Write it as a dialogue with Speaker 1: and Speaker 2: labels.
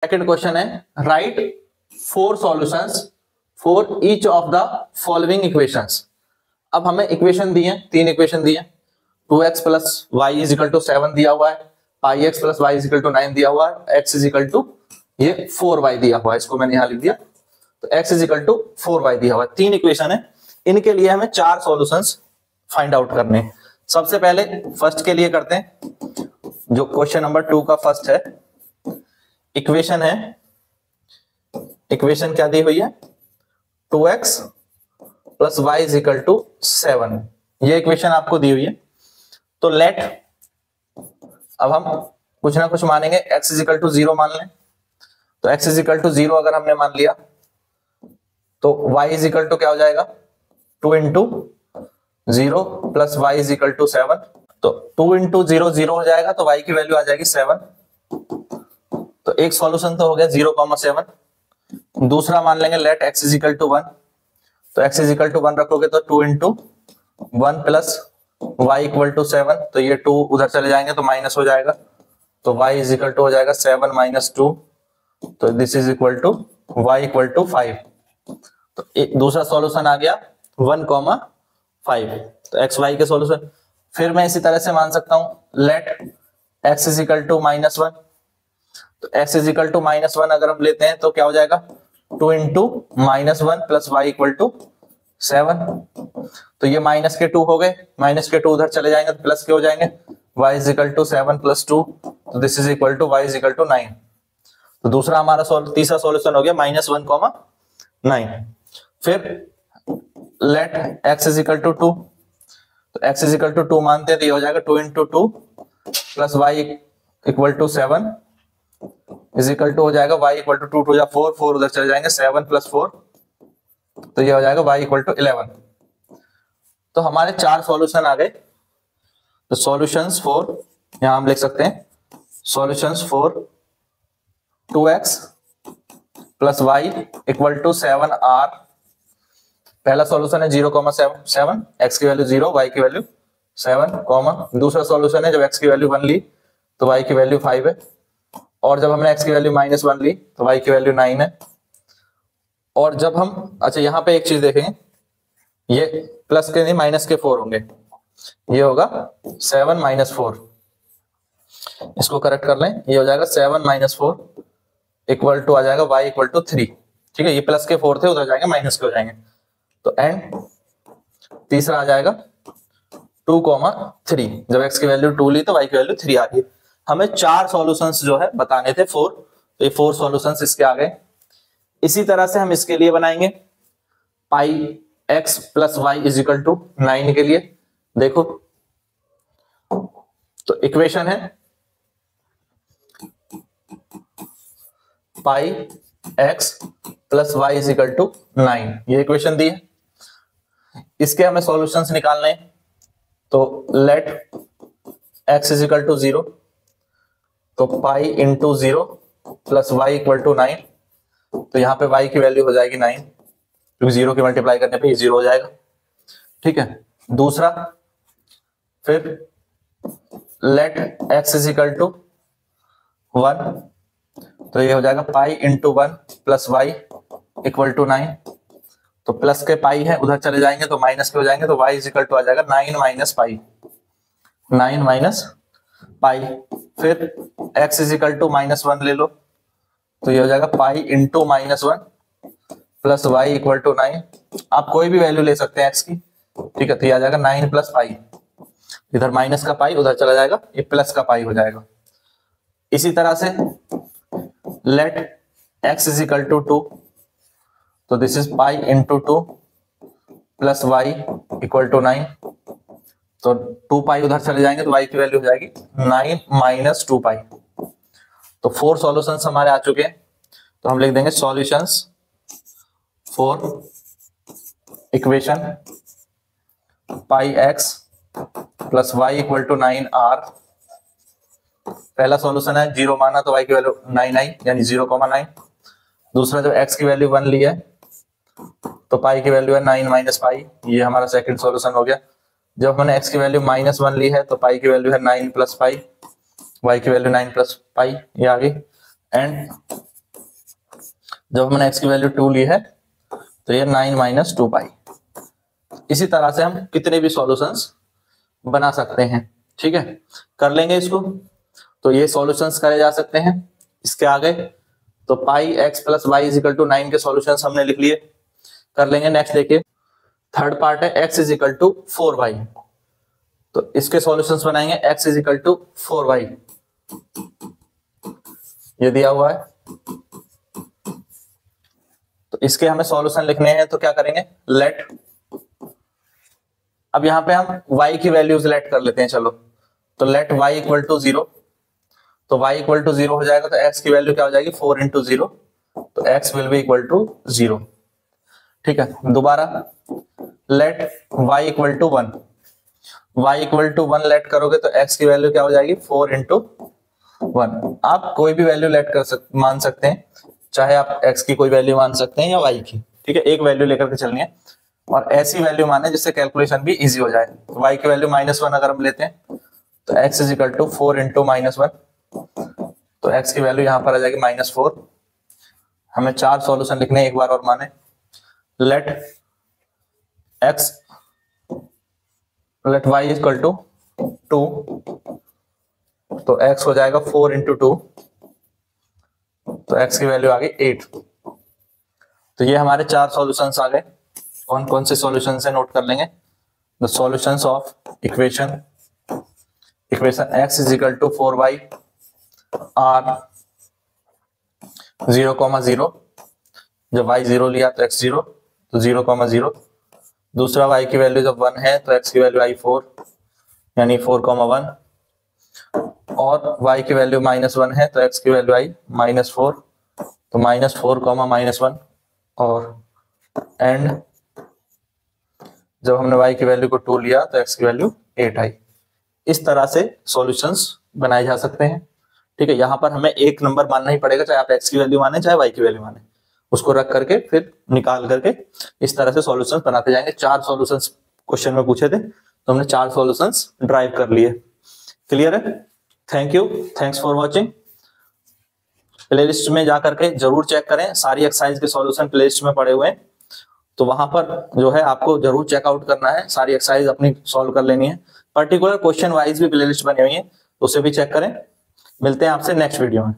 Speaker 1: Second question है right 4 solutions for each of the following equations. अब हमें equation दी है, 3 इक्वेशन दी है। 2x plus Y is equal to 7 दिया हुआ है, pi X plus Y is equal to 9 दिया हुआ है, x इज इक्वल टू ये 4y दिया हुआ है, इसको मैंने यहां लिख दिया। तो x is equal to 4y दिया हुआ है। 3 इक्वेशन है, इनके लिए हमें 4 सॉल्यूशंस फाइंड आउट करने हैं। सबसे पहले फर्स्ट के लिए करते हैं, जो क्वेश्चन नंबर 2 का फर्स्ट है। इक्वेशन है, इक्वेशन क्या दी हुई है 2x plus Y is equal to 7, ये इक्वेशन आपको दी हुई है। तो लेट, अब हम कुछ ना कुछ मानेंगे, x इज इक्वल टू 0 मान लें। तो x इज इक्वल टू 0 अगर हमने मान लिया तो y इज इक्वल टू क्या हो जाएगा 2 into 0 plus Y is equal to 7। तो 2 इंटू 0 0 हो जाएगा, तो y की वैल्यू आ जाएगी 7। तो एक सॉल्यूशन तो हो गया 0,7। दूसरा मान लेंगे let x is equal to 1। तो x इज इक्वल टू 1 रखोगे तो 2 into 1 plus y equal to 7। तो ये 2 उधर चले जाएंगे तो माइनस हो जाएगा, तो y इज इक्वल टू हो जाएगा 7 माइनस 2। तो this is equal to y equal to 5। तो दूसरा सॉल्यूशन आ गया 1,5। तो x y के सॉल्यूशन। फिर मैं इसी तरह से मान सकता हूं let x is equal to -1। तो x इज इक्वल टू -1 अगर हम लेते हैं तो क्या हो जाएगा 2 into -1 plus y equal to 7। तो ये माइनस के 2 हो गए, माइनस के 2 उधर चले जाएंगे तो प्लस के हो जाएंगे, y is equal to 7 plus 2। तो this is equal to y is equal to 9। तो दूसरा हमारा तीसरा सॉल्यूशन हो गया -1,9। फिर let x is equal to 2। तो x इज इक्वल टू 2 मानते हैं तो ये हो जाएगा 2 into 2 plus y equal to 7 is equal to हो जाएगा y इक्वल टू 2 या 4 4 उधर चले जाएंगे 7 प्लस 4। तो ये हो जाएगा y इक्वल टू 11। तो हमारे 4 सॉल्यूशन आ गए। तो सॉल्यूशंस फॉर, यहां हम लिख सकते हैं solutions for 2x plus y equal to 7 are. पहला सॉल्यूशन है 0,7, x की वैल्यू 0, y की वैल्यू 7, दूसरा सॉल्यूशन है जब x की वैल्यू 1 ली तो y की वैल्यू 5 है, और जब हमने x की वैल्यू -1 ली तो y की वैल्यू 9 है। और जब हम, अच्छा यहाँ पे एक चीज देखेंगे, ये प्लस के नहीं माइनस के 4 होंगे, ये होगा 7 माइनस 4। इसको करेक्ट कर लें, ये हो जाएगा 7 माइनस 4 इक्वल टू आ जाएगा y इक्वल टू 3। ठीक है, ये प्लस के 4 थे, उधर जाएंगे माइनस के हो जाएंगे। तो एंड तीसरा आ जाएगा 2,3, जब x की वैल्यू 2 ली तो y की वैल्यू 3 आ गई। हमें 4 सॉल्यूशंस जो है बताने थे 4, तो ये 4 सॉल्यूशंस इसके आ गए। इसी तरह से हम इसके लिए बनाएंगे pi x plus Y is equal to 9 के लिए। देखो तो इक्वेशन है pi x plus Y is equal to 9, ये इक्वेशन दी है। इसके हमें सॉल्यूशंस निकालने हैं। तो let x is equal to 0, तो pi into 0 plus y equal to 9। तो यहाँ पे y की वैल्यू हो जाएगी 9, क्योंकि 0 की मल्टीप्लाई करने पे ये 0 हो जाएगा। ठीक है, दूसरा फिर let x is equal to 1, तो ये हो जाएगा pi into 1 plus y equal to 9। तो प्लस के पाई है, उधर चले जाएंगे तो माइनस के हो जाएंगे, तो y इज इक्वल टू आ जाएगा 9 माइनस पाई, 9 माइनस पाई। फिर x इज इक्वल टू -1 ले लो, तो ये हो जाएगा pi into -1 plus y equal to 9। आप कोई भी वैल्यू ले सकते हैं x की। ठीक है, तो ये आ जाएगा 9 प्लस पाई, इधर माइनस का पाई उधर चला जाएगा, ये प्लस का पाई हो जाएगा। इसी तरह से let x is equal to 2, तो this is pi into 2 plus y equal to 9। तो 2 पाई उधर चले जाएंगे तो y की वैल्यू हो जाएगी 9 माइनस 2 पाई। तो 4 सॉल्यूशंस हमारे आ चुके हैं। तो हम लिख देंगे solutions for equation pi x plus y equal to 9 are. पहला सॉल्यूशन है 0 माना तो y की वैल्यू 9 आई, यानी 0,9। दूसरा जब x की वैल्यू 1 ली है तो पाई की वैल्यू है 9 माइनस पाई, ये हमारा सेकंड सॉल्यूशन हो गया। जब हमने x की वैल्यू -1 ली है तो पाई की वैल्यू है 9 प्लस पाई, y की वैल्यू 9 प्लस पाई, ये आ गई। एंड जब हमने x की वैल्यू 2 ली है तो ये 9 माइनस 2 पाई। इसी तरह से हम कितने भी सॉल्यूशंस बना सकते हैं, ठीक है, कर लेंगे इसको। तो ये सॉल्यूशंस करे जा सकते हैं। इसके आगे तो pi x plus Y is equal to 9 के सॉल्यूशंस हमने लिख लिए, कर लेंगे। नेक्स्ट देखिए, थर्ड पार्ट है x is equal to 4y, तो इसके सॉल्यूशंस बनाएंगे। x is equal to 4y, ये दिया हुआ है, तो इसके हमें सॉल्यूशन लिखने हैं। तो क्या करेंगे, लेट, अब यहां पे हम y की वैल्यूज लेट कर लेते हैं, चलो। तो लेट y इक्वल टू 0, तो y इक्वल टू 0 हो जाएगा, तो x की वैल्यू क्या हो जाएगी, 4 इंटू 0, तो x will be equal to 0, ठीक है। दोबारा let y equal to 1, y equal to 1 let करोगे तो x की वैल्यू क्या हो जाएगी, 4 इंटू 1। आप कोई भी वैल्यू लेट मान सकते हैं, चाहे आप x की कोई वैल्यू मान सकते हैं या y की, ठीक है, एक वैल्यू लेकर के चलनी है और ऐसी वैल्यू माने जिससे कैलकुलेशन भी इजी हो जाए। y की वैल्यू -1 अगर हम लेते हैं तो x is equal to 4 into -1, तो x की वैल्यू यहां पर आ जाएगी -4। हमें 4 सॉल्यूशन लिखने हैं, एक बार और माने, लेट y इक्वल टू 2, तो x हो जाएगा 4 इंटू 2, तो x की वैल्यू आ गई 8। तो ये हमारे 4 सॉल्यूशंस आ गए। कौन कौन से सॉल्यूशन है नोट कर लेंगे। The solutions of equation x is equal to 4y are 0,0, जब y 0 लिया तो x 0, तो 0,0। दूसरा y की वैल्यू जब 1 है तो x की वैल्यू आई 4, यानी 4,1, और y की वैल्यू -1 है तो x की वैल्यू आई -4, तो -4, -1, और एंड जब हमने y की वैल्यू को 2 लिया तो x की वैल्यू 8 आई। इस तरह से सॉल्यूशंस बनाए जा सकते हैं, ठीक है। यहाँ पर हमें एक नंबर मानना ही पड़ेगा, चाहे आप x की वैल्यू माने चाहे y की वैल्यू माने, उसको रख करके फिर निकाल करके इस तरह से सॉल्यूशंस बनाते जाएंगे। 4 सॉल्यूशंस क्वेश्चन में पूछे थे, तो हमने 4 सॉल्यूशंस ड्राइव कर लिए। क्लियर है? Thank you, thanks for watching. Playlist में जा करके जरूर चेक करें, सारी एक्सरसाइज के सॉल्यूशन प्लेलिस्ट में पड़े हुए हैं, तो वहां पर जो है आपको जरूर चेकआउट करना है, सारी एक्सरसाइज अपनी सॉल्व कर लेनी है। पर्टिकुलर क्वेश्चन वाइज भी प्लेलिस्ट बनी हुई है, उसे भी चेक करें। मिलते हैं आपसे नेक्स्ट वीडियो में।